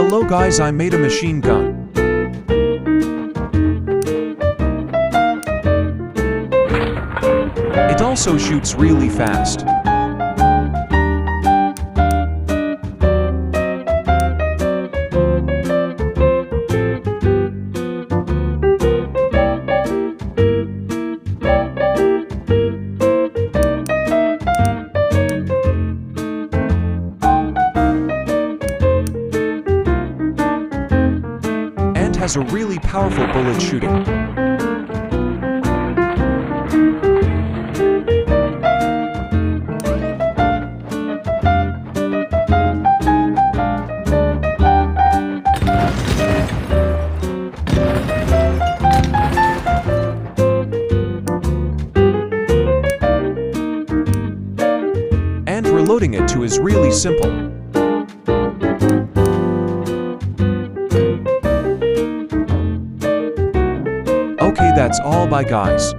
Hello guys, I made a machine gun. It also shoots really fast. And has a really powerful bullet shooting. And reloading it too is really simple. Okay, that's all. Bye guys.